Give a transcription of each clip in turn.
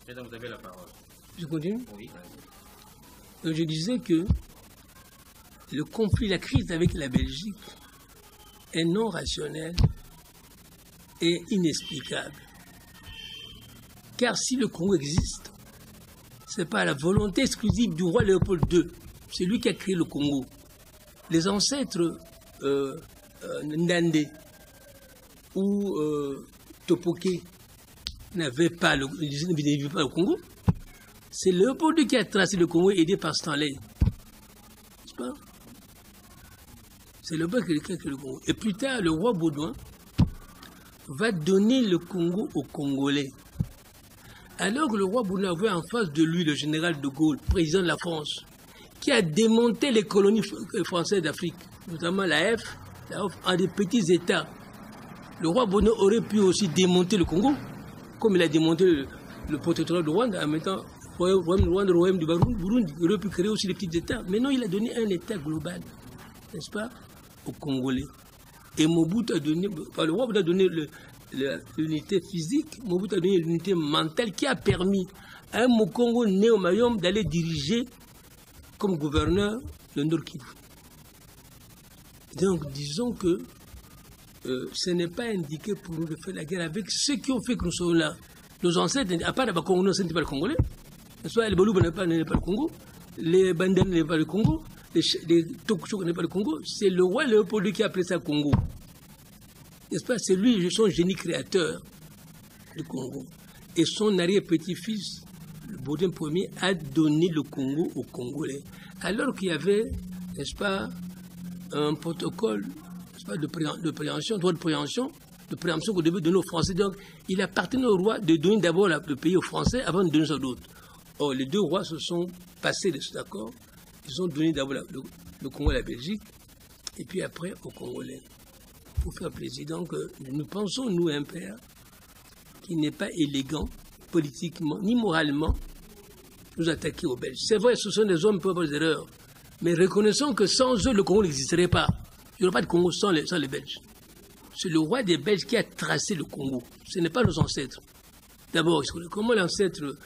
Président, vous avez la parole. Je continue? Oui. Donc je disais que le conflit, la crise avec la Belgique est non rationnelle et inexplicable. Car si le Congo existe, ce n'est pas la volonté exclusive du roi Léopold II. C'est lui qui a créé le Congo. Les ancêtres Ndande ou Topoké n'avaient pas le Congo. C'est Léopold II qui a tracé le Congo aidé par Stanley. N'est-ce pas? C'est Léopold qui a créé le Congo. Et plus tard, le roi Baudouin va donner le Congo aux Congolais. Alors que le roi Baudouin avait en face de lui le général de Gaulle, président de la France, qui a démonté les colonies françaises d'Afrique, notamment la F, en des petits États. Le roi Baudouin aurait pu aussi démonter le Congo, comme il a démonté le protectorat de Rwanda en mettant le royaume du Burundi. Il aurait pu créer aussi des petits États. Mais non, il a donné un État global, n'est-ce pas, aux Congolais. Et Mobutu a donné, enfin, le roi Baudouin a donné l'unité physique, Mobutu a donné l'unité mentale qui a permis à un Mokongo né au Mayom d'aller diriger comme gouverneur le Nord Kivu. Donc disons que ce n'est pas indiqué pour nous de faire la guerre avec ceux qui ont fait que nous sommes là. Nos ancêtres, à part les Congolais, ce n'est pas le Congolais. Soit les Balouba n'est pas le Congo, les Bandana n'est pas le Congo, les Tokuchok n'est pas le Congo. C'est le roi Léopold II qui a appelé ça Congo. N'est-ce pas? C'est lui, son génie créateur du Congo. Et son arrière-petit-fils, le Baudouin Ier, a donné le Congo aux Congolais. Alors qu'il y avait, n'est-ce pas, un protocole, n'est-ce pas, de préhension, droit de préhension qu'on devait donner aux Français. Donc, il appartenait au roi de donner d'abord le pays aux Français avant de donner aux autres. Or, les deux rois se sont passés de cet accord. Ils ont donné d'abord le Congo à la Belgique, et puis après aux Congolais. Pour faire plaisir. Donc, nous pensons, nous, un père, qu'il n'est pas élégant, politiquement, ni moralement, nous attaquer aux Belges. C'est vrai, ce sont des hommes qui peuvent avoir des erreurs, mais reconnaissons que sans eux, le Congo n'existerait pas. Il n'y aurait pas de Congo sans les Belges. C'est le roi des Belges qui a tracé le Congo. Ce n'est pas nos ancêtres. D'abord, comment l'ancêtre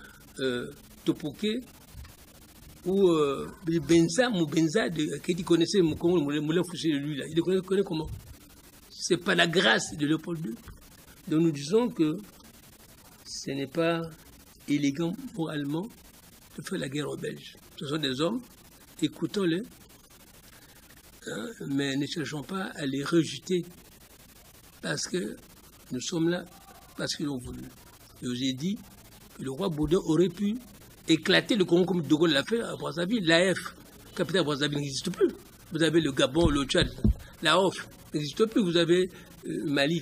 Topoké ou Benza, Moubenza, qui connaissait le Congo, le Moulin Fouché de lui, là, il le connaît comment? Ce n'est pas la grâce de Léopold II. Donc nous disons que ce n'est pas élégant moralement de faire la guerre aux Belges. Ce sont des hommes, écoutons-les, hein, mais ne cherchons pas à les rejeter parce que nous sommes là, parce qu'ils ont voulu. Je vous ai dit que le roi Baudouin aurait pu éclater le Congo comme De Gaulle l'a fait à Brazzaville. L'AF, capitale de Brazzaville, n'existe plus. Vous avez le Gabon, le Tchad, la OF n'existe plus. Vous avez Mali.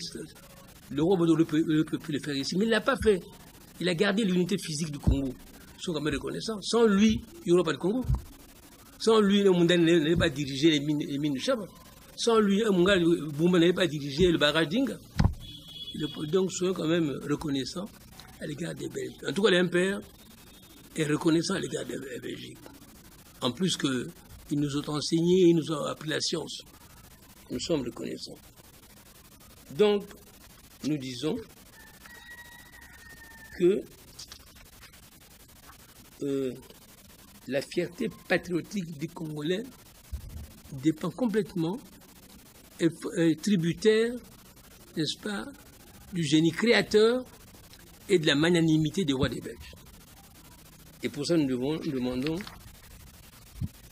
Le roi Baudouin ne peut plus le faire ici. Mais il ne l'a pas fait. Il a gardé l'unité physique du Congo. Ils sont quand même reconnaissants. Sans lui, il n'y aurait pas de Congo. Sans lui, le Munda n'allait pas diriger les mines de Chaba. Sans lui, Munga Boumba n'allait pas diriger le barrage d'Inga. Donc, soyons quand même reconnaissants à l'égard des Belges. En tout cas, l'impère est reconnaissant à l'égard de la Belgique. En plus qu'ils nous ont enseigné, ils nous ont appris la science. Nous sommes reconnaissants. Donc, nous disons que la fierté patriotique des Congolais dépend complètement, est tributaire, n'est-ce pas, du génie créateur et de la magnanimité des rois des Belges. Et pour ça, nous demandons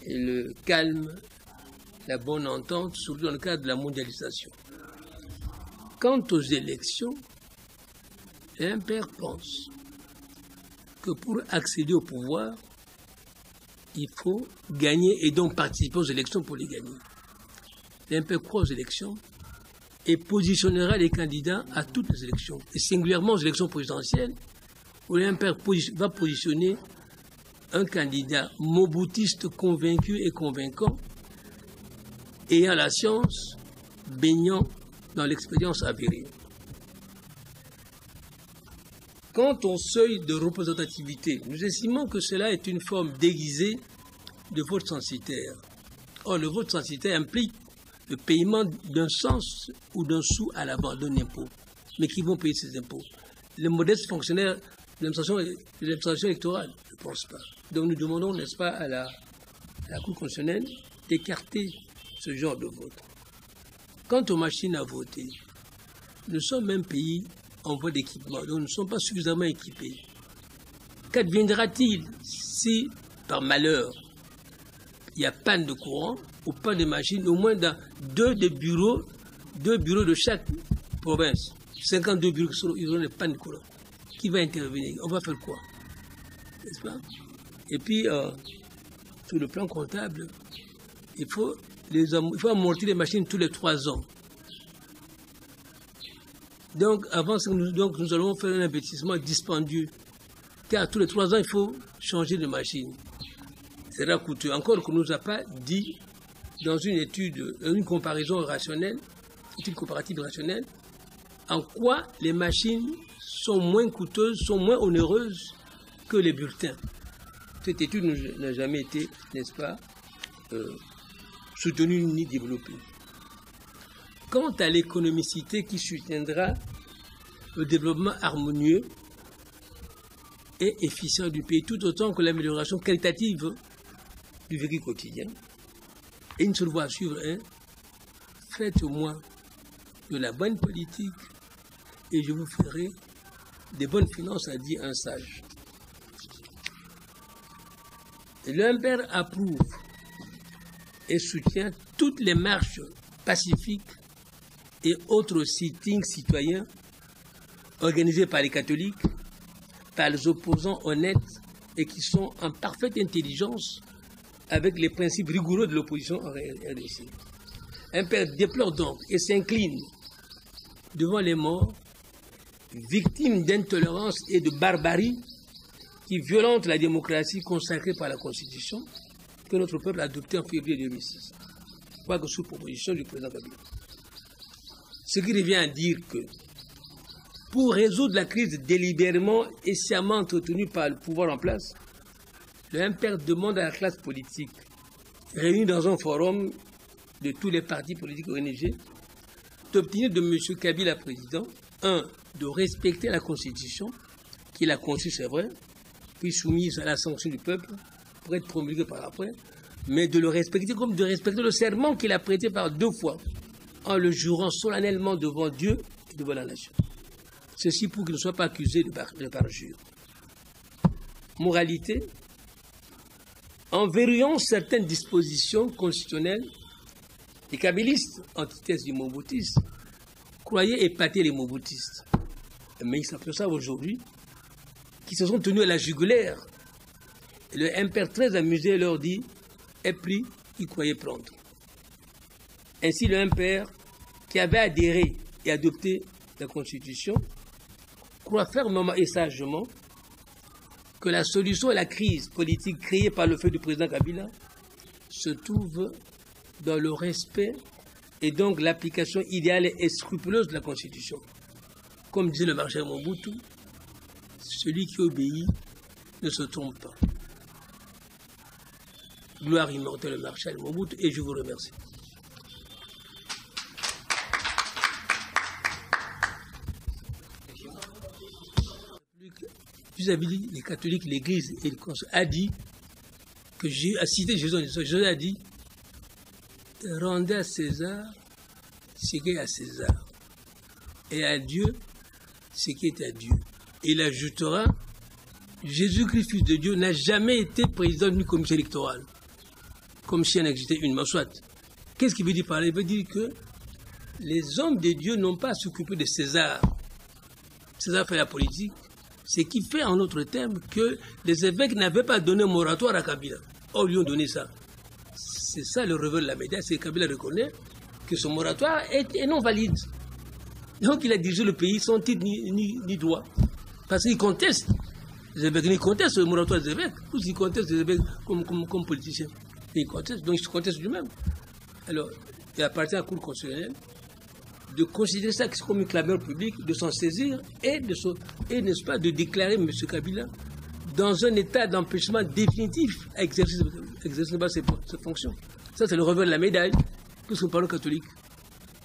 le calme, la bonne entente, surtout dans le cadre de la mondialisation. Quant aux élections, l'impère pense que pour accéder au pouvoir, il faut gagner et donc participer aux élections pour les gagner. L'impère croit aux élections et positionnera les candidats à toutes les élections, et singulièrement aux élections présidentielles, où l'impère va positionner un candidat moboutiste convaincu et convaincant, ayant la science, baignant dans l'expérience avérée. Quant au seuil de représentativité, nous estimons que cela est une forme déguisée de vote censitaire. Or, le vote censitaire implique le paiement d'un sens ou d'un sou à l'avant d'un impôt, mais qui vont payer ces impôts. Les modestes fonctionnaires l'administration électorale. Je ne pense pas. Donc nous demandons, n'est-ce pas, à la Cour constitutionnelle d'écarter ce genre de vote. Quant aux machines à voter, nous sommes un pays en voie d'équipement, donc nous ne sommes pas suffisamment équipés. Qu'adviendra-t-il si, par malheur, il y a panne de courant ou panne de machines, au moins dans deux bureaux de chaque province, 52 bureaux qui ils ont des pannes de courant. Qui va intervenir? On va faire quoi? N'est-ce pas? Et puis, sur le plan comptable, il faut amortir les machines tous les 3 ans. Donc, nous allons faire un investissement dispendieux. Car tous les 3 ans, il faut changer de machine. C'est sera coûteux. Encore qu'on ne nous a pas dit, dans une étude, une comparaison rationnelle, étude comparative rationnelle, en quoi les machines sont moins coûteuses, sont moins onéreuses que les bulletins. Cette étude n'a jamais été, n'est-ce pas, soutenue ni développée. Quant à l'économicité qui soutiendra le développement harmonieux et efficient du pays, tout autant que l'amélioration qualitative du vécu quotidien, et une seule voie à suivre, faites-moi de la bonne politique et je vous ferai des bonnes finances, a dit un sage. L'Impère approuve et soutient toutes les marches pacifiques et autres sittings citoyens organisés par les catholiques, par les opposants honnêtes et qui sont en parfaite intelligence avec les principes rigoureux de l'opposition en RDC. L'Impère déplore donc et s'incline devant les morts, victimes d'intolérance et de barbarie qui violentent la démocratie consacrée par la Constitution que notre peuple a adoptée en février 2006, quoique sous proposition du président Kabila. Ce qui revient à dire que pour résoudre la crise délibérément et sciemment entretenue par le pouvoir en place, le Impair demande à la classe politique, réunie dans un forum de tous les partis politiques ONG, d'obtenir de M. Kabila président, 1. de respecter la Constitution, qu'il a conçue, c'est vrai, puis soumise à la sanction du peuple, pour être promulguée par après, mais de le respecter comme de respecter le serment qu'il a prêté par 2 fois, en le jurant solennellement devant Dieu et devant la nation. Ceci pour qu'il ne soit pas accusé de parjure. Moralité, en verrouillant certaines dispositions constitutionnelles, les kabylistes, antithèse du Mobutistes, croyaient épater les Mobutistes. Mais ils s'aperçoivent aujourd'hui qu'ils se sont tenus à la jugulaire. Et le Impair, très amusé, leur dit « est pris, il croyait prendre ». Ainsi, le Impair, qui avait adhéré et adopté la Constitution, croit fermement et sagement que la solution à la crise politique créée par le feu du président Kabila se trouve dans le respect et donc l'application idéale et scrupuleuse de la Constitution. Comme disait le marshal Mobutu, celui qui obéit ne se trompe pas. Gloire immortelle au marshal Mobutu, et je vous remercie. Vis-à-vis les catholiques, l'Église et le Conseil a dit que a cité Jésus a dit rendez à César ce qui est à César et à Dieu ce qui est à Dieu. Et il ajoutera Jésus-Christ, fils de Dieu, n'a jamais été président d'une commission électorale, comme si en existait une. Mais soit, qu'est-ce qu'il veut dire par là? Il veut dire que les hommes de Dieu n'ont pas à s'occuper de César. César fait la politique. Ce qui fait en autre terme que les évêques n'avaient pas donné moratoire à Kabila. Or, ils lui ont donné ça. C'est ça le revers de la médaille, c'est que Kabila reconnaît que ce moratoire est non valide. Donc il a dirigé le pays sans titre ni droit. Parce qu'il conteste. Les évêques, ils contestent le moratoire des évêques. Tous ils contestent les évêques comme politiciens. Ils contestent, donc ils se contestent lui-même. Alors, il appartient à la Cour constitutionnelle de considérer ça comme une clameur publique, de s'en saisir et n'est-ce pas, de déclarer M. Kabila dans un état d'empêchement définitif à exercer ses fonctions. Ça, c'est le revers de la médaille, puisque nous parlons catholique.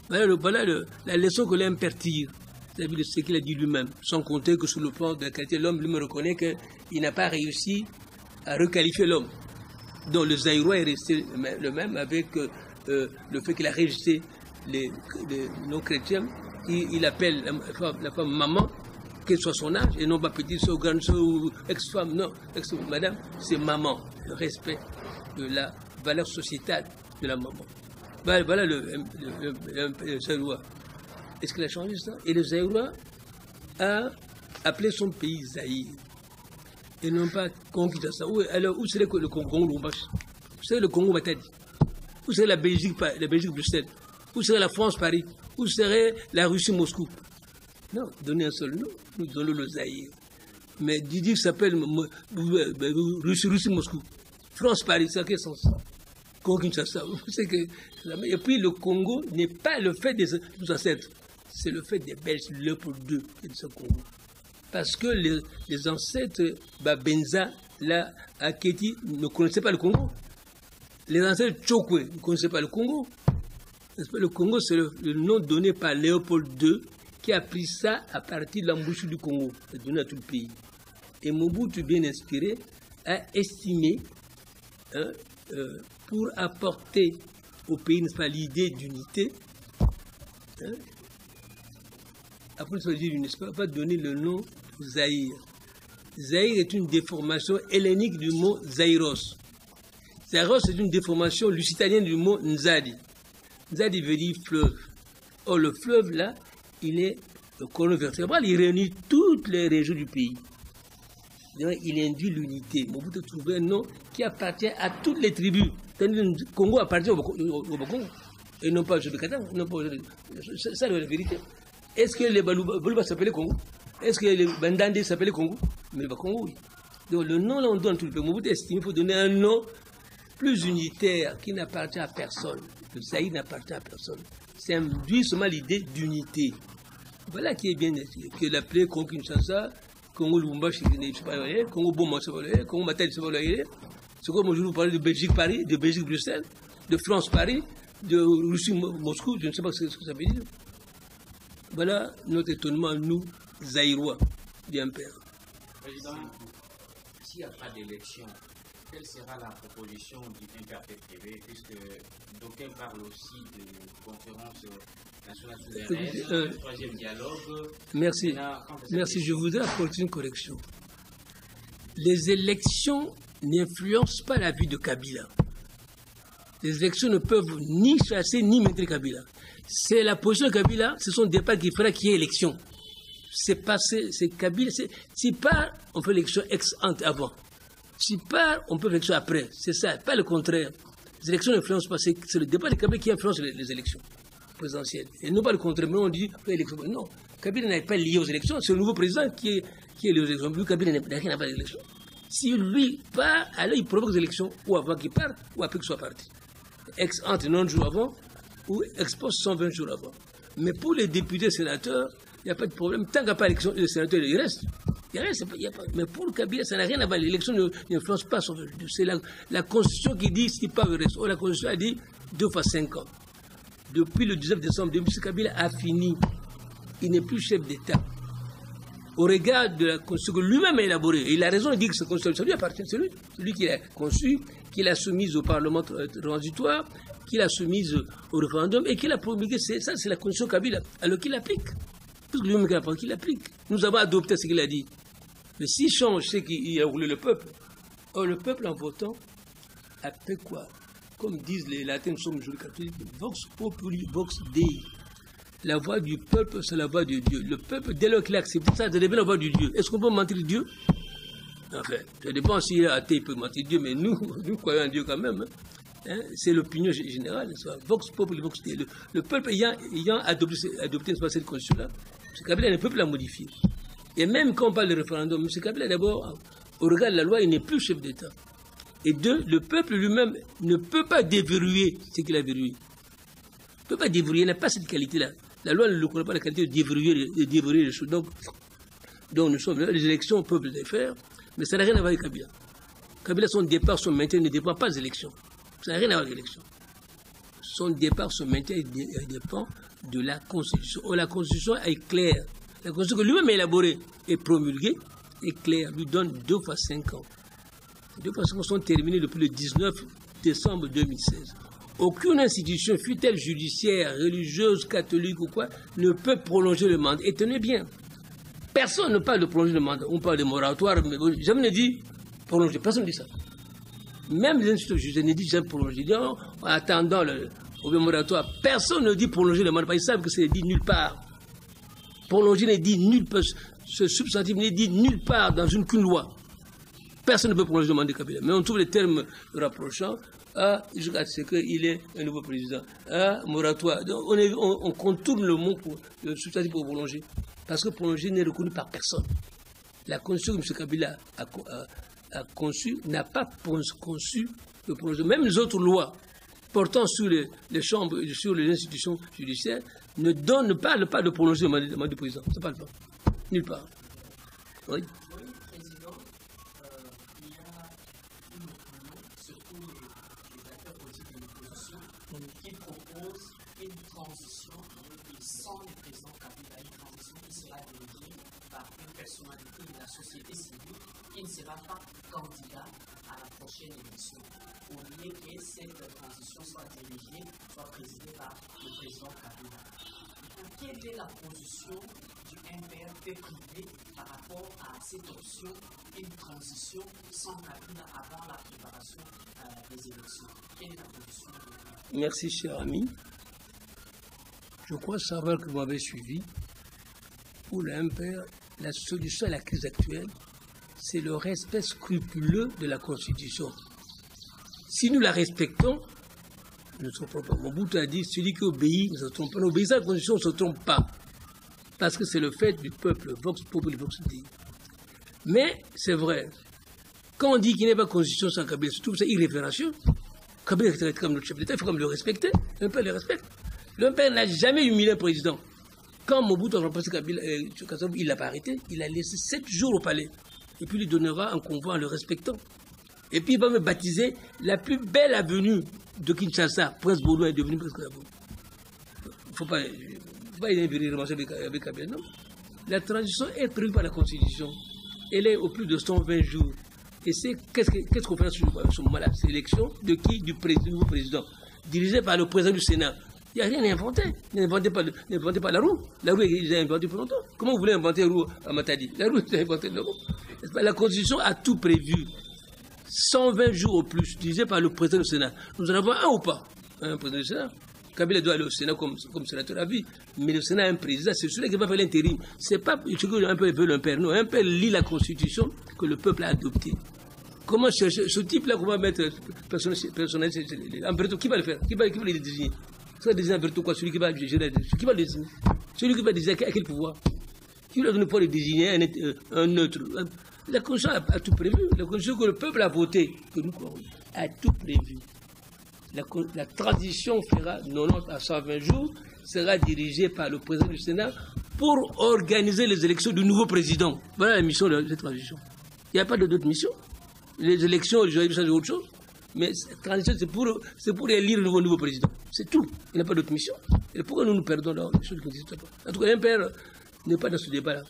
Voilà la leçon que l'Impair tire. Vous avez vu ce qu'il a dit lui-même, sans compter que sur le plan de la qualité de l'homme, lui me reconnaît qu'il n'a pas réussi à requalifier l'homme. Donc le Zaïrois est resté le même avec le fait qu'il a rejeté les non-chrétiens. Il appelle la femme maman, quel soit son âge, et non pas petite soeur, grande soeur ou ex-femme, non, madame, c'est maman, le respect de la valeur sociétale de la maman. Voilà le Zaïrois. Est-ce qu'il a changé ça? Et le Zaïrois a appelé son pays Zaïre. Et non pas Congo Kinshasa. Alors, où serait le Congo Lubumbashi? Où serait le Congo Matadi? Où serait la Belgique Bruxelles? Où serait la France Paris? Où serait la Russie Moscou? Non, donnez un seul nom, nous donnons le Zaïre. Mais Didi s'appelle Russie Moscou. France Paris, c'est à quel sens? Congo Kinshasa. Et puis le Congo n'est pas le fait des ancêtres, c'est le fait des Belges, Léopold II et de ce Congo. Parce que les ancêtres, Benza, là, Aketi, ne connaissaient pas le Congo. Les ancêtres Tchokwe ne connaissaient pas le Congo. Le Congo, c'est le nom donné par Léopold II, qui a pris ça à partir de l'embouchure du Congo, et donné à tout le pays. Et Mobutu, bien inspiré, a estimé, pour apporter au pays, n'est-ce pas, l'idée d'unité, après va donner le nom Zaïre. Zaïre est une déformation hellénique du mot Zaïros. Zaïros est une déformation lusitanienne du mot Nzadi. Nzadi veut dire fleuve. Or, le fleuve, là, il est le colonne vertébrale, il réunit toutes les régions du pays. Il induit l'unité. Mobutu a trouvé un nom qui appartient à toutes les tribus. Le Congo appartient au Congo. Et non pas au Jobekata. C'est ça la vérité. Est-ce que les Baluba s'appelaient Congo? Est-ce que les Bandande s'appelaient Congo? Mais le Congo, oui. Donc le nom, là, on donne tout le pays. Mobutu estime qu'il faut donner un nom plus unitaire qui n'appartient à personne. Le Zaïre n'appartient à personne. C'est induit seulement l'idée d'unité. Voilà qui est bien, que l'appelé Congo Kinshasa, Congo Lubumbashi, Congo Boma, Congo Matadi, c'est comme aujourd'hui vous parlez de Belgique Paris, de Belgique Bruxelles, de France Paris, de Russie Moscou, je ne sais pas ce que ça veut dire. Voilà notre étonnement, nous, Zaïrois, bien père. Président, s'il n'y a pas d'élection, quelle sera la proposition du MPRP-TV, puisque d'aucuns parlent aussi de conférence nationale souveraine, le troisième dialogue. Merci. Merci, je voudrais apporter une correction. Les élections n'influencent pas la vie de Kabila. Les élections ne peuvent ni chasser ni maintenir Kabila. C'est la position de Kabila, c'est son départ qui fera qu'il y ait élection. C'est passé, c'est Kabila. Si part, on fait l'élection ex ante avant. Si part, on peut faire l'élection après. C'est ça, pas le contraire. Les élections n'influencent pas. C'est le départ de Kabila qui influence les élections présidentielles. Et non pas le contraire. Mais on dit l'élection. Non, Kabila n'est pas lié aux élections. C'est le nouveau président qui est lié aux élections. Lui, Kabila n'a rien à voir avec les élections. Si lui part, alors il provoque les élections, ou avant qu'il parte, ou après qu'il soit parti. Ex ante 90 jours avant, ou ex post 120 jours avant. Mais pour les députés sénateurs, il n'y a pas de problème. Tant qu'il n'y a pas d'élection, les sénateurs, ils restent. Mais pour le Kabila, ça n'a rien à voir. L'élection n'influence pas son. C'est la Constitution qui dit si pas le reste. La Constitution a dit 2 fois 5 ans. Depuis le 19 décembre 2006, Kabila a fini. Il n'est plus chef d'État. Au regard de la Constitution que lui-même a élaborée. Et il a raison de dire que cette Constitution, ça lui appartient. C'est lui qui l'a conçue, qui l'a soumise au Parlement transitoire, qui l'a soumise au référendum et qui l'a promulguée. Ça, c'est la Constitution Kabila. Alors qu'il l'applique. Tout ce que lui-même qu'il applique. Nous avons adopté ce qu'il a dit. Mais s'il change, c'est qu'il a roulé le peuple. Or, le peuple, en votant, a fait quoi? Comme disent les latins, nous sommes juifs catholiques, vox populi, vox dei. La voix du peuple, c'est la voix de Dieu. Le peuple, dès lors qu'il a accepté ça, ça devient la voix de Dieu. Est-ce qu'on peut mentir Dieu? Enfin, ça dépend s'il est athée, il peut mentir Dieu, mais nous croyons en Dieu quand même. Hein? C'est l'opinion générale. Vox populi, vox dei. Le peuple ayant adopté cette constitution-là, M. Kabila, le peuple l'a modifié. Et même quand on parle de référendum, M. Kabila, d'abord, au regard de la loi, il n'est plus chef d'État. Et deux, le peuple lui-même ne peut pas déverrouiller ce qu'il a verrouillé. Il ne peut pas déverrouiller, il n'a pas cette qualité-là. La loi ne connaît pas la qualité de déverrouiller les choses. Donc les élections peuvent les faire, mais ça n'a rien à voir avec Kabila. Kabila, son départ, son maintien ne dépend pas des élections. Ça n'a rien à voir avec l'élection. Son départ, son maintien dépend de la Constitution. Or, la Constitution est claire. La Constitution que lui-même a élaborée et promulguée est claire, lui donne 2 fois 5 ans. 2 fois 5 ans sont terminés depuis le 19 décembre 2016. Aucune institution, fût-elle judiciaire, religieuse, catholique ou quoi, ne peut prolonger le mandat. Et tenez bien, personne ne parle de prolonger le mandat. On parle de moratoire, mais jamais ne dit prolonger. Personne ne dit ça. Même les institutions judiciaires ne disent jamais prolonger. En attendant le moratoire, personne ne dit prolonger le mandat. Ils savent que c'est dit nulle part. Prolonger n'est dit nulle part. Ce substantif n'est dit nulle part dans qu'une loi. Personne ne peut prolonger le mandat de Kabila. Mais on trouve les termes rapprochants. Jusqu'à ce qu'il ait un nouveau président. Moratoire. Donc on contourne le mot pour le substantif pour prolonger. Parce que prolonger n'est reconnu par personne. La constitution que M. Kabila a conçue n'a pas conçu le prolongement. Même les autres lois portant sur les chambres, sur les institutions judiciaires, ne parlent pas de prolonger le mandat du président. Ça ne parle pas. Nulle part. Oui. Qui propose une transition sans le président Kabila, une transition qui sera dirigée par une personnalité de la société civile qui ne sera pas candidat à la prochaine élection. Au lieu que cette transition soit dirigée, soit présidée par le président Kabila. Quelle est la position du MPRP privé par rapport à cette option, une transition sans Kabila avant la préparation des élections? Quelle est la position de l'MPRP? Merci, cher ami. Je crois savoir que vous m'avez suivi. Pour le MPR, la solution à la crise actuelle, c'est le respect scrupuleux de la Constitution. Si nous la respectons, nous ne sommes pas. Mobutu a dit, celui qui obéit ne se trompe pas. L'obéissance à la Constitution ne se trompe pas. Parce que c'est le fait du peuple, Vox Populi, Vox Dei. Mais c'est vrai, quand on dit qu'il n'y a pas de Constitution sans Kabila, c'est tout ça irrévérencieux. Kabila est comme notre chef d'État, il faut comme le respecter. Le MPR le respecte. Le MPR n'a jamais humilié un président. Quand Mobutu a remplacé Kabila, il ne l'a pas arrêté, il a laissé 7 jours au palais. Et puis il lui donnera un convoi en le respectant. Et puis il va me baptiser la plus belle avenue de Kinshasa. Prince Baudouin est devenu presque l'avenue. Il ne faut pas inaugurer avec Kabila, non. La transition est prévue par la Constitution. Elle est au plus de 120 jours. Et qu'est-ce qu'on fait sur ce moment-là? C'est l'élection de qui? Du nouveau président, dirigé par le président du Sénat. Il n'y a rien à inventer. N'inventez pas la roue. La roue, ils ont inventé pour longtemps. Comment vous voulez inventer la roue à Matadi? La roue, ils ont inventé la roue. La Constitution a tout prévu. 120 jours au plus, dirigé par le président du Sénat. Nous en avons un ou pas? Un président du Sénat. Kabila doit aller au Sénat comme sénateur à vie. Mais le Sénat a un président, c'est celui qui va faire l'intérim. Ce n'est pas ce que un peuple veut un père. Non, un père lit la Constitution que le peuple a adoptée. Comment chercher ce type-là qu'on va mettre personnel, qui va le faire? Qui va le désigner? Ça va désigner quoi? Celui qui va gérer, qui va le désigner? Celui qui va désigner à quel pouvoir? Qui lui a donné le pouvoir de désigner un neutre? La Constitution a tout prévu. La Constitution que le peuple a votée, que nous croyons, a tout prévu. La transition fera 90 à 120 jours, sera dirigée par le président du Sénat pour organiser les élections du nouveau président. Voilà la mission de cette transition. Il n'y a pas d'autre mission. Les élections, les c'est autre chose. Mais cette transition, c'est pour élire le nouveau président. C'est tout. Il n'y a pas d'autre mission. Et pourquoi nous nous perdons dans les choses qui n'existent pas? En tout cas, l'MPR n'est pas dans ce débat-là.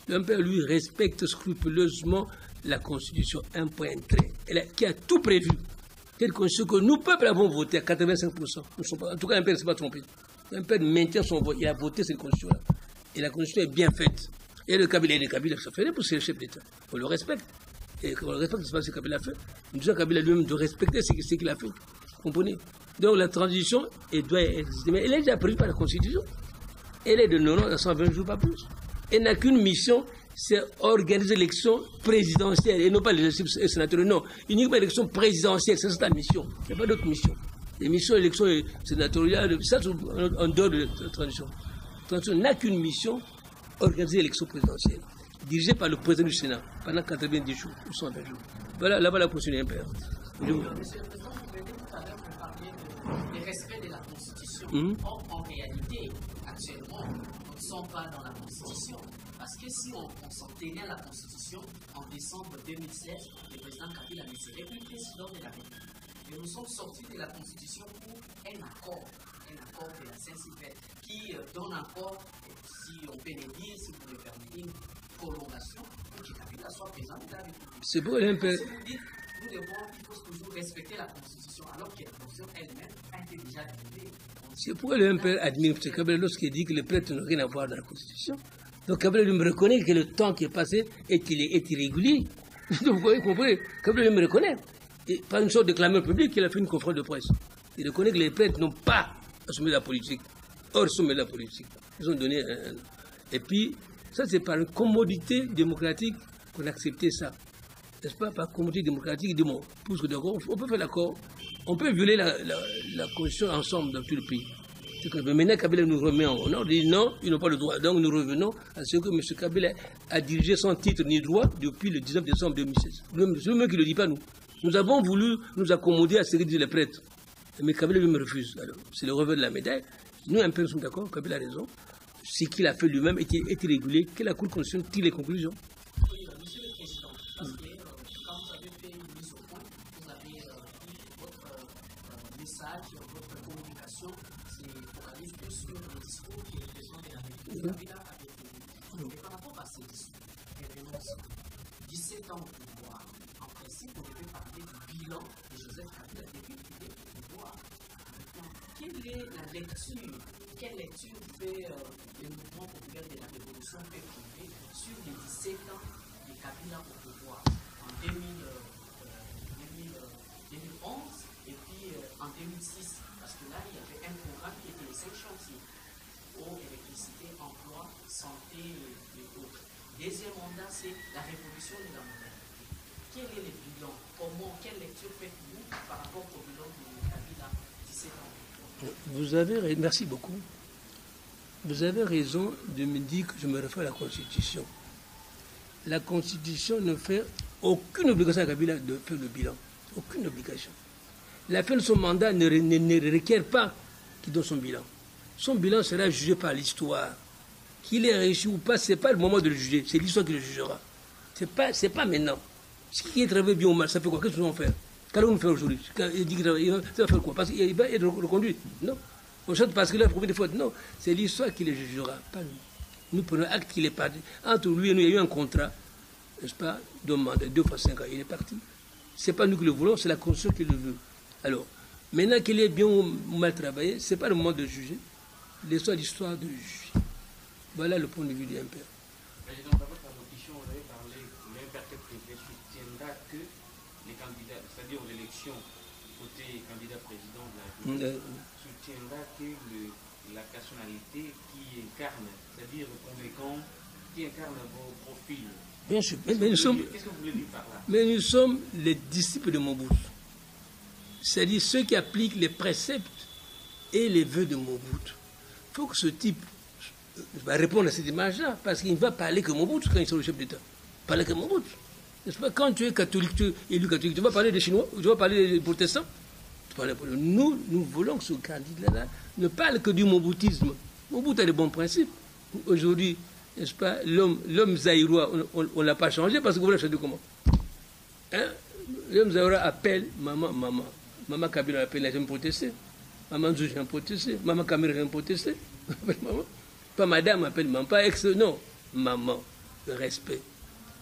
L'MPR, lui, respecte scrupuleusement la Constitution, un point très, qui a tout prévu. Telle Constitution que nous, peuple, avons voté à 85%. En tout cas, l'MPR ne s'est pas trompé. L'MPR maintient son vote. Il a voté cette Constitution-là. Et la Constitution est bien faite. Et le Kabila, ça fait rien pour le chef d'État. On le respecte. Et quand on respecte, c'est pas ce que Kabila a fait. Nous disons à Kabila lui-même de respecter ce qu'il a fait. Vous comprenez? Donc la transition, elle doit exister. Mais elle est déjà prévue par la Constitution. Elle est de 90 à 120 jours, pas plus. Elle n'a qu'une mission, c'est organiser l'élection présidentielle. Et non pas les sénateurs. Non, uniquement l'élection présidentielle. C'est sa mission. Il n'y a pas d'autre mission. Les missions d'élection sénatoriale, ça, c'est en dehors de la transition. La transition n'a qu'une mission, organiser l'élection présidentielle, dirigée par le président du Sénat pendant 90 jours ou 120 jours. Voilà, là-bas la position du MPR. Monsieur le Président, vous venez tout à l'heure de parler du respect de la Constitution. Or, en réalité, actuellement, nous ne sommes pas dans la Constitution. Parce que si on s'en tenait à la Constitution, en décembre 2016, le président Kabila ne serait plus président de la République. Et nous sommes sortis de la Constitution pour un accord de la Saint-Sylvestre, qui donne encore si on peut le dire, si vous me permettez, une prolongation pour que Kabila soit président de la République. C'est pour l'MPR. Si vous dites, nous devons, il faut toujours respecter la Constitution, alors que la Constitution elle-même a été déjà arrivée. C'est pourquoi le MPR admire M. Kabila lorsqu'il dit que les prêtres n'ont rien à voir dans la Constitution. Donc Kabila lui me reconnaît que le temps qui est passé est irrégulier. Vous comprenez? Kabila lui me reconnaît. Et par une sorte de clameur publique, il a fait une conférence de presse. Il reconnaît que les prêtres n'ont pas assumé la politique, hors sommet de la politique. Ils ont donné un... Et puis, ça c'est par une commodité démocratique qu'on a accepté ça. N'est-ce pas? Par commodité démocratique, du monde. Puisque d'accord, on peut faire l'accord, on peut violer la Constitution ensemble dans tout le pays. Mais maintenant, Kabila nous remet en ordre, on dit non, ils n'ont pas le droit. Donc nous revenons à ce que M. Kabila a dirigé sans titre ni droit depuis le 19 décembre 2016. C'est lui-même qui ne le dit pas, nous. Nous avons voulu nous accommoder à ce que disent les prêtres. Mais Kabila lui me refuse. C'est le revers de la médaille. Nous, un peu, nous sommes d'accord, Kabila a raison. Ce qu'il a fait lui-même était irrégulier, que la Cour constitutionnelle tire les conclusions. Oui, monsieur le Président, parce que quand vous avez fait une mise au point, vous avez dit votre message, votre communication, c'est focalise plus sur le discours qui est le président de la République. Kabila avait tenu. Et par rapport à ce discours, revenons ici. 17 ans au pouvoir, en principe, on devait parler du bilan de Joseph Kabila depuis qu'il est au pouvoir. Quelle est la lecture, quelle lecture fait le mouvement populaire de la Révolution fait priver sur les 17 ans de Kabila au pouvoir en 2011 et puis en 2006, parce que là, il y avait un programme qui était les 5 chantiers: eau, électricité, emploi, santé et autres. Deuxième mandat, c'est la révolution de la modernité. Quel est le bilan? Quelle lecture faites-vous par rapport au bilan de Kabila 17 ans? Merci beaucoup. Vous avez raison de me dire que je me réfère à la Constitution. La Constitution ne fait aucune obligation à Kabila de faire le bilan. Aucune obligation. La fin de son mandat ne requiert pas qu'il donne son bilan. Son bilan sera jugé par l'histoire. Qu'il ait réussi ou pas, ce n'est pas le moment de le juger. C'est l'histoire qui le jugera. Ce n'est pas maintenant. Ce qui est travaillé bien ou mal, ça fait quoi? Qu'est-ce que nous allons faire? Qu'allons-nous faire aujourd'hui? Il dit qu'il va faire quoi? Parce qu'il va être reconduit? Non. On chante parce qu'il a prouvé des fautes? Non. C'est l'histoire qui le jugera, pas nous. Nous prenons acte qu'il est parti. Entre lui et nous, il y a eu un contrat, n'est-ce pas, de mandat, 2 fois 5 ans. Il est parti. Ce n'est pas nous qui le voulons, c'est la Constitution qui le veut. Alors, maintenant qu'il est bien ou mal travaillé, ce n'est pas le moment de juger. L'histoire de juger. Voilà le point de vue du MPR. Président, dans votre allocution, vous avez parlé que l'MPR soutiendra que les candidats, c'est-à-dire aux élections, côté candidat président de la République, soutiendra que la personnalité qui incarne, c'est-à dire le convaincant, qui incarne vos profils. Bien sûr. Qu'est-ce que vous voulez dire par là? Mais nous sommes les disciples de Mobutu. C'est-à-dire ceux qui appliquent les préceptes et les vœux de Mobutu. Il faut que ce type va répondre à cette image-là, parce qu'il ne va parler que Mobutu quand il sera le chef d'État. Parler que Mobutu. N'est-ce pas? Quand tu es catholique, tu es élu catholique, tu vas parler des Chinois, tu vas parler des protestants. Nous voulons que ce candidat-là ne parle que du moboutisme. Mobutu a des bons principes. Aujourd'hui, n'est-ce pas, l'homme zaïrois, on ne l'a pas changé parce que vous l'avez changé comment? Hein? L'homme zaïrois appelle maman, maman. Maman Kabila appelle, elle j'aime protester. Maman Zou, j'aime protester. Maman Kamira, j'aime protester. Maman. Pas madame appelle maman, pas ex, non. Maman, le respect.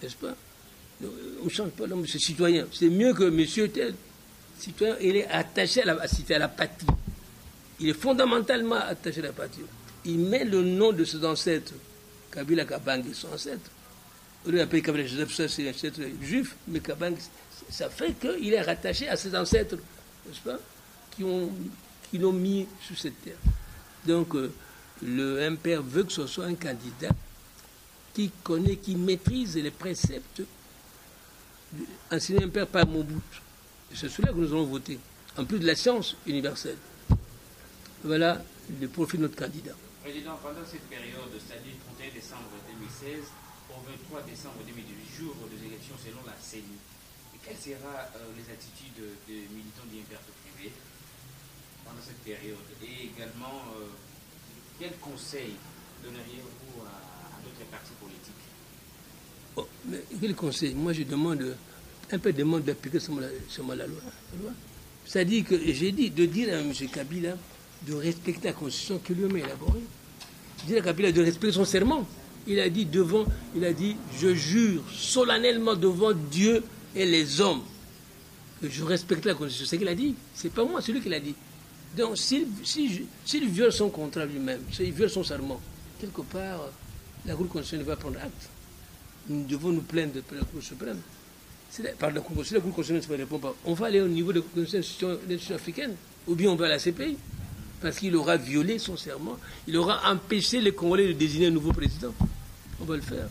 N'est-ce pas? On ne change pas l'homme, c'est citoyen. C'est mieux que monsieur tel. Citoyen, il est attaché à la patrie. Il est fondamentalement attaché à la patrie. Il met le nom de ses ancêtres. Kabila Kabangi, son ancêtre. On lui appelle Kabila Joseph, ça c'est l'ancêtre juif, mais Kabangi, ça fait qu'il est rattaché à ses ancêtres, n'est-ce pas, qui l'ont mis sur cette terre. Donc, le MPR veut que ce soit un candidat qui connaît, qui maîtrise les préceptes enseignés MPR par Mobutu. C'est cela que nous allons voter, en plus de la science universelle. Voilà le profil de notre candidat. Président, pendant cette période, c'est-à-dire 31 décembre 2016 au 23 décembre 2018, jour des élections selon la CENI, quelles seront les attitudes des militants du MPR privé pendant cette période? Et également, quels conseils donneriez-vous à d'autres partis politiques? Oh, mais quel conseil? Moi, je demande d'appliquer seulement la loi. C'est-à-dire que j'ai dit de dire à M. Kabila de respecter la Constitution que lui-même a élaborée. Président Kabila de respecter son serment. Il a dit, je jure solennellement devant Dieu et les hommes que je respecte la Constitution. C'est ce qu'il a dit. C'est pas moi, c'est lui qui l'a dit. Donc, s'il viole son contrat lui-même, s'il viole son serment, quelque part, la Cour constitutionnelle va prendre acte. Nous devons nous plaindre de la Cour suprême. Si la Cour constitutionnelle ne répond pas, on va aller au niveau de l'institution africaine, ou bien on va à la CPI. Parce qu'il aura violé son serment, il aura empêché les Congolais de désigner un nouveau président. On va le faire.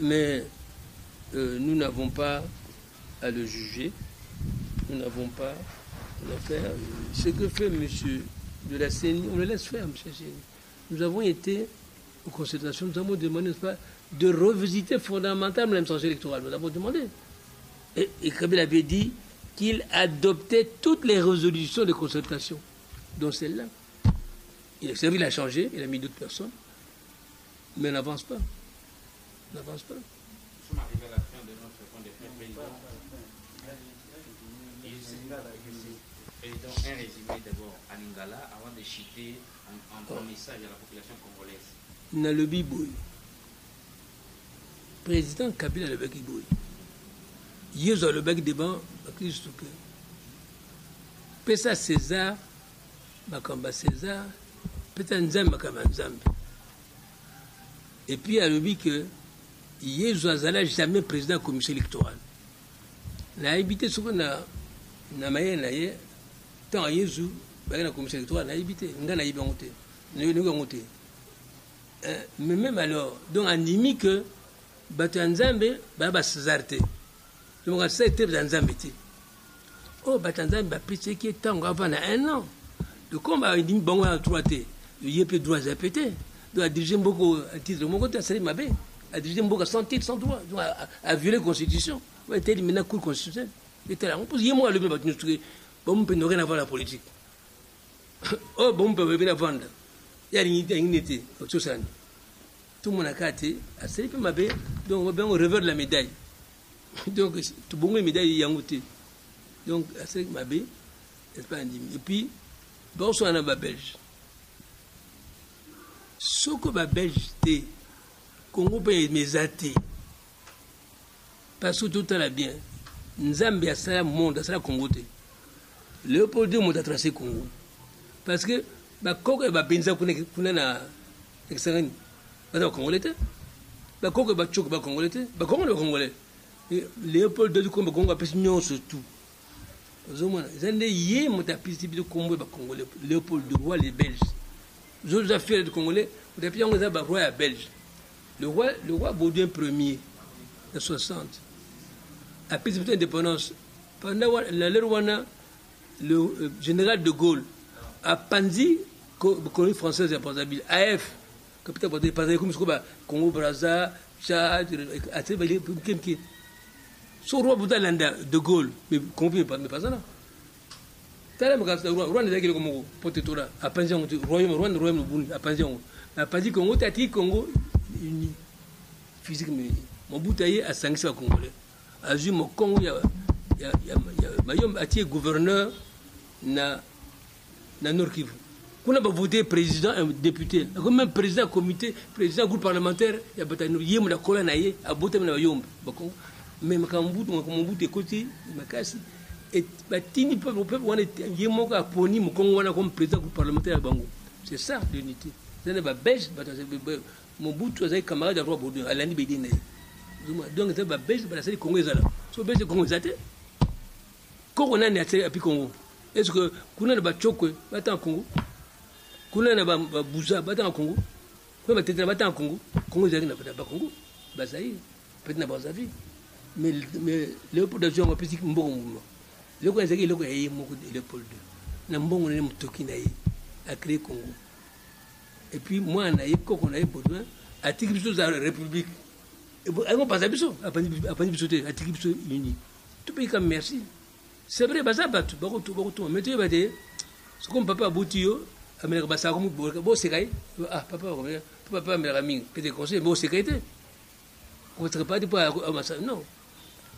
Mais nous n'avons pas à le juger, nous n'avons pas à le faire. Ce que fait M. de la CENI, on le laisse faire, M. CENI. Nous avons été aux consultations, nous avons demandé, n'est-ce pas, de revisiter fondamentalement l'administration électorale. Nous avons demandé. Et Kabila avait dit qu'il adoptait toutes les résolutions de consultation, dont celle-là. Il a changé, il a mis d'autres personnes, mais on n'avance pas. On n'avance pas. Nous sommes arrivés à la fin de notre point de presse, président. Président, un résumé d'abord à Lingala avant de chuter un message à la population congolaise. Nalobi Boy. Président Kabila le bec Boy. Yezo le bec devant Christ que. Pesa César, Makamba César, peut-être Nzambe Makamba Nzambe. Et puis il a dit que Yezo Azala jamais président de la commission électorale. Il a habité sur na maye na ye tant Yezo la commission électorale a habité ngana yibangote ne mais même alors donc on dit que bato Nzambe ba Césarte donc ça était dans Nzambe. Oh bato Nzambe ba pitié qui est avant na un an de combat il dit bon à 3T il y a plus droit à péter doit diriger beaucoup à titre de mon côté c'est mabé à diriger beaucoup sans titre sans droit à violer la constitution ouais était maintenant cour constitutionnelle était là on pose moi le même nous bon peut rien avoir la politique oh bon peut venir vendre il y a une été tout ça tout le monde a caté à c'est peu mabé donc on revers la médaille donc tout bon médaille il y a ngouté donc à c'est mabé c'est pas et puis bon so na ba belge soko ba belge té Congo peut mezaté parce que tout allait bien Nzambe a ça monde ça Congo té Léopold II m'a tracé Congo parce que ba koko ba benza kuna na exerani ba Congolais té ba koko ba choko ba Congolais té ba Congolais Léopold II comme Congo a pris non surtout zomana zande yé mota pisi bi Congo ba Congolais Léopold II roi les Belges les affaires de Congolais on a pris un ba roi belge le roi Baudouin Ier en 60 a pris une indépendance pendant la Lerwana le général de Gaulle a pandi colonie française à Brazzaville AF capitaine Brazzaville comme Congo Brazza Tchad à Tébali qui son roi Boudalanda de Gaulle mais Congo mais pas ça là tala me roi ne zakile comme potetora a pandi royaume Buni a pandi Congo tati Congo uni physiquement mon boutaillé a sanctionné le Congolais a vu mon Congo il y a mayom atié gouverneur na Nord Kivu qu'on a voté président et député comme même président comité président groupe parlementaire il y a batanu yem la kola na ye a voté na yom bako mais makambutu côté makasi et batini peuple on est yemo ka poni mo Congo wana comme président groupe parlementaire bango c'est ça l'unité c'est ba belge mon bout azai camarade roi Baudouin alani bedine donc c'est ba belge ba c'est Congo ezala so belge Congo ezate Congo nani a puis Congo est-ce que kuna ba chokwe bata Congo kuna na ba buza bata Congo ko ba tete bata Congo Congo ezali na ba Congo ba sai peut na Brazzaville mais Léopold II a pris mbongo le ko ezali le ko yé moko Léopold II na mbongo ne mutoki na ye a créé Congo et puis moi na ye ko na ye Baudouin a tiki biso za république et on passe à biso a pas biso te a tiki biso uni tout pays comme merci. C'est vrai, ça va tout, mais tu vas dire, ce qu'on papa boutio, Amérique Bassa, comme beau sécaille, ah, papa, mes amis, peut-être conseil, beau sécurité. On ne serait pas dit pas à Massa, non.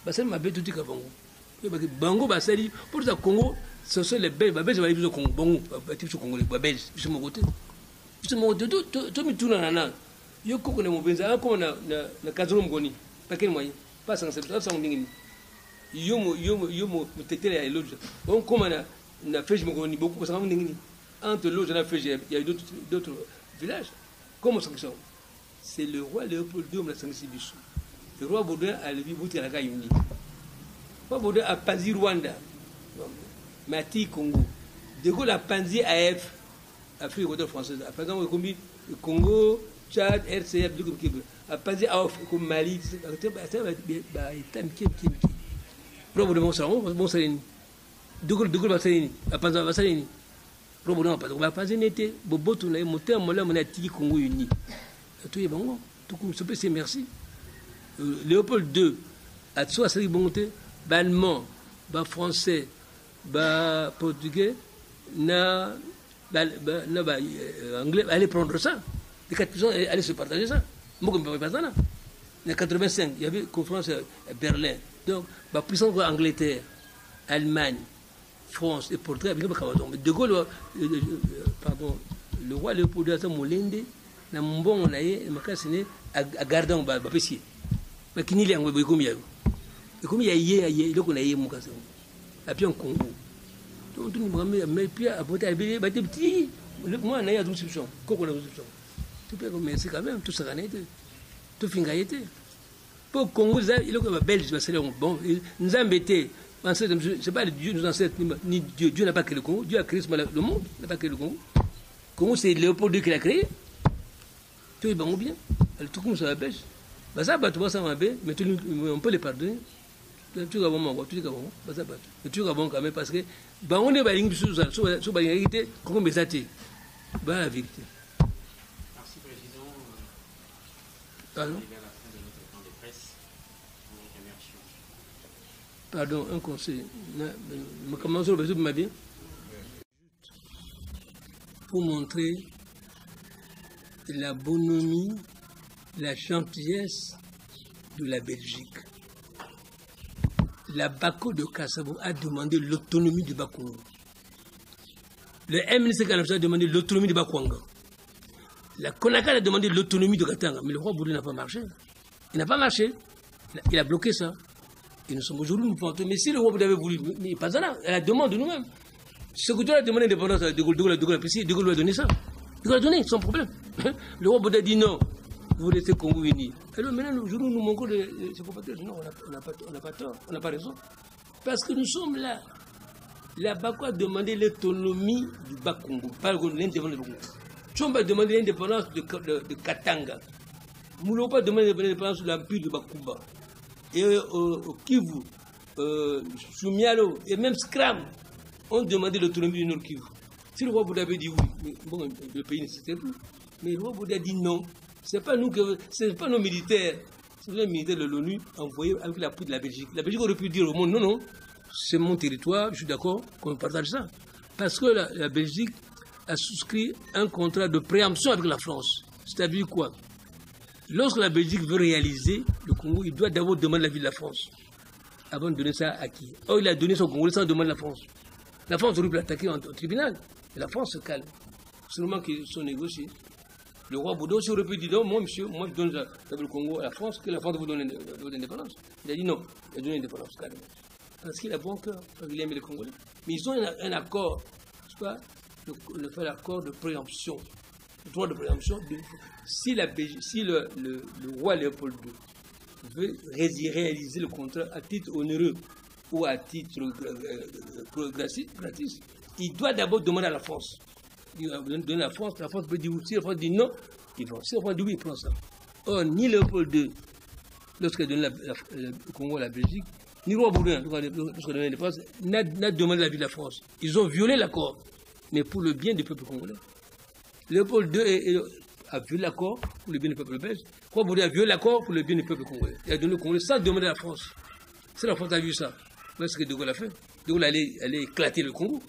Bassa m'a bien tout dit qu'à Bango. Bango, Bassali, pour le Congo, ce sont les Belges, Belges, va aller au Congo, Bango, au Congo, les Belges, sur mon côté. Justement, tout me tourne en an. Yo ko na mobenza ko na kazoro mgoni. Pas quel moyen. Pas sans ça sans ndingini. Yo mo tetele ya l'autre. On comme na fait mgoni beaucoup parce que ndingini. Entre l'autre et la fait il y a d'autres villages. Comment ça que c'est le roi Léopold II la sanksi biso. Le roi Baudouin a levé bouti la Kayuni. Roi Baudouin a panzi Rwanda. Mati Congo. De Gaulle a panzi AF. Afrique française. Par exemple, comme Congo, Tchad, RCF, a panzi AF comme Mali. Probablement ça, bon salini. De Gaulle va salini. A panzi va salini. Probablement pas. Va panzi n'était. Boboto na moteur mola monati Congo uni. Tout est bon. Tout comme c'est merci. Léopold II a soit ça bonté, allemand, français, portugais, anglais, allez prendre ça. Les 4 puissants allaient se partager ça. Moi, comme je pas ça là. En 85, il y avait une conférence à Berlin. Donc, la puissance Angleterre, Allemagne, France et Portugal, mais De Gaulle, pardon, le roi Léopold II a molende, na mbongo na ye, makasine à garder en bas, pessier. Mais qui n'y est en comme il y a. Et comme il y a, il y a mon cas. Et puis en Congo. Donc, tout le monde mais puis à voter à des petits. Moi, on a 12 soupçons. Coco, on a 12 soupçons. Tout peut mais c'est quand même, tout ça, tout fingaïté. Pour Congo, il y a un belge, bon, nous embêtés. C'est pas Dieu, nous ancêtres, ni Dieu. Dieu n'a pas créé le Congo. Dieu a créé le monde, n'a pas créé le Congo. Congo, c'est Léopold II qui l'a créé. Tout est bon ou bien. Tout comme ça, la belge. Ça va tout ça mais on peut les pardonner. Tu vas bon, tu vas bon, ça va. Tu vas bon quand même parce que on est baling sur la vérité, comment mais ça t'est. La vérité. Merci président. Pardon. On est à la fin de notre temps de presse. Pardon, un conseil. Je commence au besoin de ma vie. Pour montrer la bonhomie, la gentillesse de la Belgique. La Bako de Kassabo a demandé l'autonomie du Bakongo. Le MNC a demandé l'autonomie du Bakwanga. La Konakal a demandé l'autonomie de Katanga. Mais le roi Boudou n'a pas marché. Il n'a pas marché. Il a bloqué ça. Et nous sommes aujourd'hui, nous pouvons. Mais si le roi Boudou avait voulu, mais pas ça là, elle a demandé de nous-mêmes. Ce que tu as demandé l'indépendance de Gaulle, De Gaulle lui a donné ça. De Gaulle a donné, sans problème. Le roi Boudou a dit non. Vous laissez Congo uni. Alors maintenant, aujourd'hui, nous manquons de ces compatriotes. Non, on n'a pas tort, on n'a pas raison. Parce que nous sommes là. La Bako a demandé l'autonomie du Bas-Congo, pas l'indépendance du Congo. Tchomba a demandé l'indépendance de Katanga. Nous n'avons pas demandé l'indépendance de l'empire de Bakuba. Et au Kivu, Soumialo et même Scram ont demandé l'autonomie du Nord Kivu. Si le roi Bouddha avait dit oui, mais bon, le pays n'existait plus. Mais le roi Bouddha a dit non. Ce n'est pas nous, ce n'est pas nos militaires, c'est les militaires de l'ONU envoyés avec l'appui de la Belgique. La Belgique aurait pu dire au monde non, non, c'est mon territoire, je suis d'accord qu'on partage ça. Parce que la Belgique a souscrit un contrat de préemption avec la France. C'est-à-dire quoi? Lorsque la Belgique veut réaliser le Congo, il doit d'abord demander l'avis de la France avant de donner ça à qui? Oh, il a donné son Congo sans demander la France. La France aurait pu l'attaquer au tribunal. Et la France se calme. Seulement qu'ils sont négociés. Le roi Boudou aurait pu dire non, moi, monsieur, moi je donne le Congo à la France, que la France vous donne l'indépendance. Il a dit non, il a donné l'indépendance carrément. Parce qu'il a bon cœur, parce qu'il aime les Congolais. Mais ils ont un accord, c'est pas le accord de préemption. Le droit de préemption. Si le roi Léopold II veut réaliser le contrat à titre onéreux ou à titre gratis, il doit d'abord demander à la France. Il va donner à la France peut dire oui. Si la France dit non, il va. Si la France dit oui, il prend ça. Or, ni Léopold II, lorsqu'il a donné le Congo à la Belgique, ni le roi Boudouin, lorsqu'il a donné la France, n'a demandé l'avis de la France. Ils ont violé l'accord, mais pour le bien du peuple congolais. Léopold II a violé l'accord pour le bien du peuple belge. Le roi Boudouin a violé l'accord pour le bien du peuple congolais. Il a donné le Congolais sans demander à la France. Si la France a vu ça, voilà ce que De Gaulle a fait. De Gaulle allait éclater le Congo.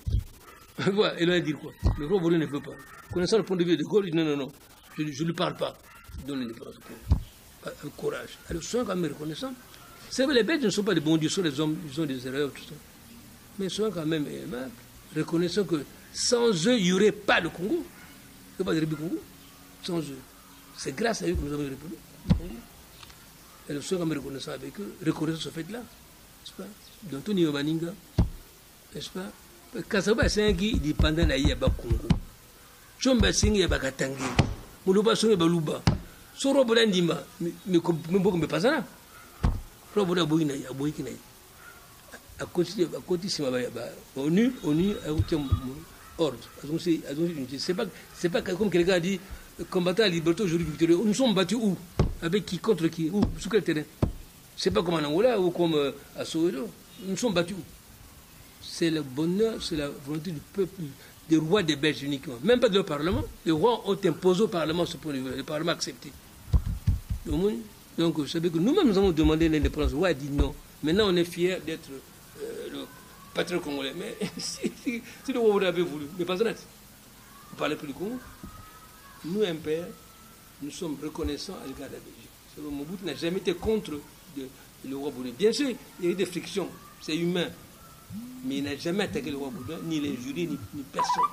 Voilà, et là, il dit quoi? Le roi Boudouin ne veut pas. Connaissant le point de vue de Gaulle, il dit non, je ne lui parle pas. Je donne l'indépendance au Congo. Avec courage. Alors, soyons quand même reconnaissants. C'est vrai, les Belges ne sont pas des bons dieux, ce sont des hommes, ils ont des erreurs, tout ça. Mais soyons quand même reconnaissants que sans eux, il n'y aurait pas de Congo. Il n'y a pas de République Congo. C'est grâce à eux que nous avons une république. Et nous sommes reconnaissants avec eux, reconnaissons ce fait-là, n'est-ce pas? Donc, Tony Obaninga, n'est-ce pas? Kasaba Sengi, il dit pendant la Yaba Congo. Chomba Singi Yabakatangi, Muluba Songi Baluba, Soro Bolandima, mais comme me passera. Roboda Boina, Aboikina. À côté, ONU, a ordre. C'est pas comme quelqu'un a dit, combattant la liberté aujourd'hui victorieux. Nous sommes battus où? Avec qui? Contre qui? Où? Sur quel terrain? C'est pas comme en Angola ou comme à Soweto. Nous sommes battus où? C'est le bonheur, c'est la volonté du peuple, des rois des Belges uniquement. Même pas de leur parlement. Les rois ont imposé au parlement ce point de vue. Le parlement a accepté. Donc, vous savez que nous-mêmes, nous avons demandé l'indépendance. Le roi a dit non. Maintenant, on est fiers d'être le patron congolais. Mais si le roi vous l'avez voulu, mais pas honnête. Vous ne parlez plus du Congo. Nous, un père, nous sommes reconnaissants à l'égard de la Belgique. Mobutu n'a jamais été contre le roi Boudin. Bien sûr, il y a eu des frictions. C'est humain. Mais il n'a jamais attaqué le roi Boudin, ni les jurys, ni personne.